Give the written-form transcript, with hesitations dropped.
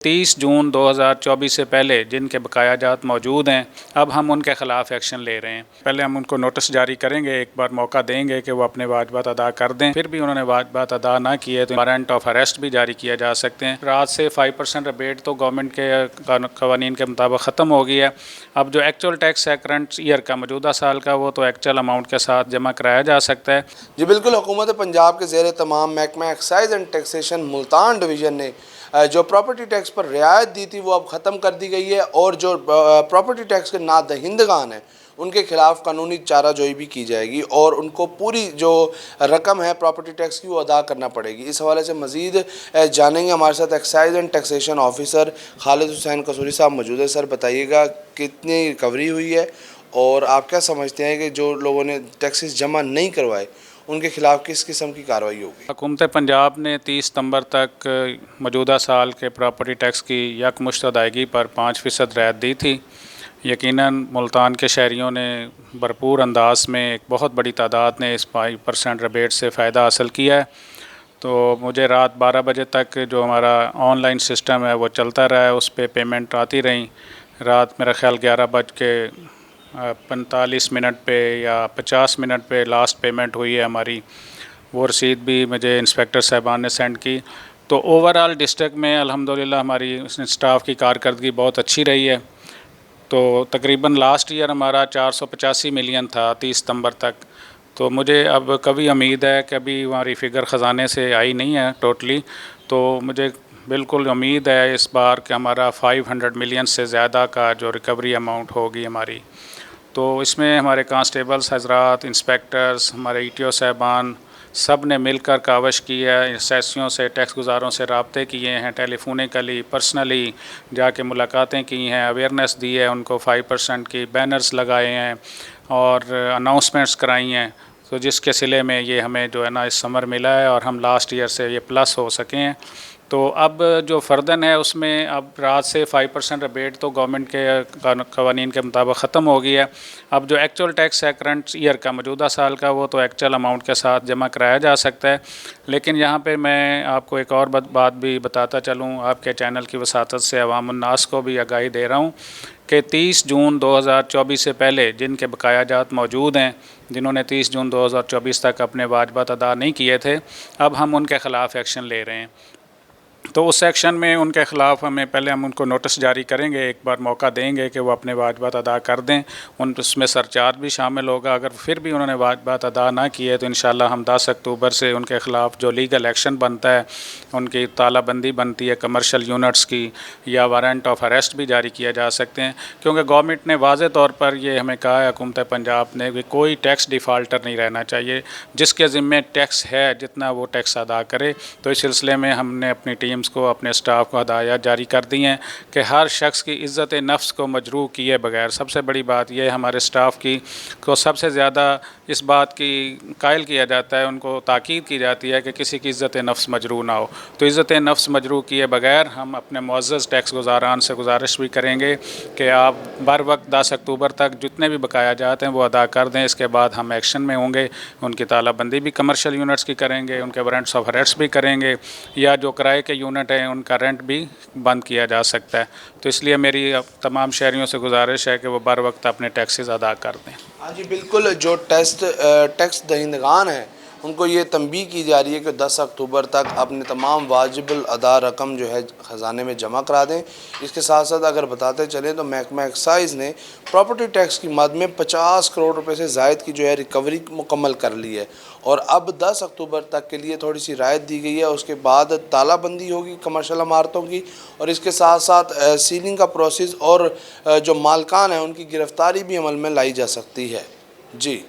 30 जून 2024 से पहले जिनके बकाया जात मौजूद हैं, अब हम उनके ख़िलाफ़ एक्शन ले रहे हैं। पहले हम उनको नोटिस जारी करेंगे, एक बार मौका देंगे कि वो अपने वाजिबात अदा कर दें। फिर भी उन्होंने वाजिबात अदा ना किए तो वारंट ऑफ अरेस्ट भी जारी किया जा सकते हैं। रात से 5% रिबेट तो गवर्नमेंट के क़वानीन के मुताबिक ख़त्म हो गई है। अब जो एक्चुअल टैक्स है करंट ईयर का, मौजूदा साल का, वो तो एक्चुअल अमाउंट के साथ जमा कराया जा सकता है। जी बिल्कुल, हुकूमत पंजाब के ज़ेर तमाम महकमा excise and taxation Multan division ने जो प्रॉपर्टी टैक्स पर रियायत दी थी वो अब ख़त्म कर दी गई है, और जो प्रॉपर्टी टैक्स के नादहिंदगान हैं उनके खिलाफ कानूनी चाराजोई भी की जाएगी और उनको पूरी जो रकम है प्रॉपर्टी टैक्स की वो अदा करना पड़ेगी। इस हवाले से मज़ीद जानेंगे। हमारे साथ excise and taxation officer Khalid Hussain Kasuri साहब मौजूद है। सर बताइएगा कितनी रिकवरी हुई है और आप क्या समझते हैं कि जो लोगों ने टैक्सेस जमा नहीं करवाए उनके खिलाफ किस किस्म की कार्रवाई होगी? हुकूमत पंजाब ने 30 सितंबर तक मौजूदा साल के प्रॉपर्टी टैक्स की यकमुश्त अदायगी पर 5% रियायत दी थी। यकीनन मुल्तान के शहरियों ने भरपूर अंदाज में, एक बहुत बड़ी तादाद ने इस 5% रिबेट से फ़ायदा हासिल किया है। तो मुझे रात 12 बजे तक जो हमारा ऑनलाइन सिस्टम है वो चलता रहा है, उस पर पेमेंट आती रही। रात मेरा ख्याल 11:45 पे या 50 मिनट पे लास्ट पेमेंट हुई है हमारी। वो रसीद भी मुझे इंस्पेक्टर साहबान ने सेंड की। तो ओवरऑल डिस्ट्रिक्ट में अल्हम्दुलिल्लाह हमारी स्टाफ की कारकर्दगी बहुत अच्छी रही है। तो तकरीबन लास्ट ईयर हमारा 485 मिलियन था 30 सितंबर तक। तो मुझे अब कभी उम्मीद है कि अभी हमारी फ़िगर ख़जाने से आई नहीं है टोटली, तो मुझे बिल्कुल उम्मीद है इस बार कि हमारा 500 मिलियन से ज़्यादा का जो रिकवरी अमाउंट होगी हमारी। तो इसमें हमारे कांस्टेबल्स हजरात, इंस्पेक्टर्स, हमारे ETO साहबान सब ने मिलकर कावश की है। एसेसियों से, टैक्स गुज़ारों से रब्ते किए हैं, टेलीफोनिकली, पर्सनली जाके मुलाकातें की हैं, अवेयरनेस दी है, उनको 5% की बैनर्स लगाए हैं और अनाउंसमेंट्स कराई हैं। तो जिसके सिले में ये हमें जो है ना इस समर मिला है और हम लास्ट ईयर से ये प्लस हो सके हैं। तो अब जो फ़र्दन है उसमें अब रात से 5% रिबेट तो गवर्नमेंट के क़वानीन के मुताबिक ख़त्म हो गई है। अब जो एक्चुअल टैक्स है करंट ईयर का, मौजूदा साल का, वो तो एक्चुअल अमाउंट के साथ जमा कराया जा सकता है। लेकिन यहाँ पे मैं आपको एक और बात भी बताता चलूँ, आपके चैनल की वसातत से अवामुन्नास को भी आगाही दे रहा हूँ कि 30 जून 2024 से पहले जिनके बकाया जात मौजूद हैं, जिन्होंने 30 जून 2024 तक अपने वाजिबात अदा नहीं किए थे, अब हम उनके ख़िलाफ़ एक्शन ले रहे हैं। तो उस सेक्शन में उनके ख़िलाफ़ पहले हम उनको नोटिस जारी करेंगे, एक बार मौका देंगे कि वो अपने वाजिबात अदा कर दें। उसमें सरचार्ज भी शामिल होगा। अगर फिर भी उन्होंने वाजिबात अदा ना किए तो इंशाल्लाह हम 10 अक्टूबर से उनके ख़िलाफ़ जो लीगल एक्शन बनता है, उनकी तालाबंदी बनती है कमर्शल यूनिट्स की, या वारंट ऑफ अरेस्ट भी जारी किया जा सकते हैं। क्योंकि गवर्नमेंट ने वाज़े तौर पर ये हमें कहा है, हुकूमत पंजाब ने, कि कोई टैक्स डिफ़ाल्टर नहीं रहना चाहिए, जिसके ज़िम्मे टैक्स है जितना वो टैक्स अदा करे। तो इस सिलसिले में हमने अपनी टीम्स को, अपने स्टाफ को हदायत जारी कर दी हैं कि हर शख्स की इज़्ज़त नफ्स को मजरूह किए बगैर, सबसे बड़ी बात यह हमारे स्टाफ की को सबसे ज़्यादा इस बात की कायल किया जाता है, उनको ताकीद की जाती है कि किसी की इज़्ज़त नफ्स मजरूह ना हो। तो इज़्ज़त नफ्स मजरूह किए बगैर हम अपने मुअज़्ज़ज़ टैक्स गुज़ारान से गुजारिश भी करेंगे कि आप बर वक्त 10 अक्टूबर तक जितने भी बकाया जाते हैं वो अदा कर दें। इसके बाद हम एक्शन में होंगे, उनकी तालाबंदी भी कमर्शियल यूनिट्स की करेंगे, उनके वारंट्स ऑफ अरेस्ट भी करेंगे, या जो किराए के यूनिट हैं उनका रेंट भी बंद किया जा सकता है। तो इसलिए मेरी तमाम शहरियों से गुजारिश है कि वो बर वक्त अपने टैक्सेस अदा कर दें। हाँ जी बिल्कुल, जो टैक्स दहिंदगान हैं उनको ये तंबीह की जा रही है कि 10 अक्टूबर तक अपने तमाम वाजिबुल अदा रकम जो है ख़जाने में जमा करा दें। इसके साथ साथ अगर बताते चलें तो महकमा एक्साइज़ ने प्रॉपर्टी टैक्स की मद में 50 करोड़ रुपए से ज़ायद की जो है रिकवरी मुकम्मल कर ली है, और अब 10 अक्टूबर तक के लिए थोड़ी सी राहत दी गई है। उसके बाद तालाबंदी होगी कमर्शल इमारतों की, और इसके साथ साथ सीलिंग का प्रोसेस और जो मालकान है उनकी गिरफ़्तारी भी अमल में लाई जा सकती है। जी।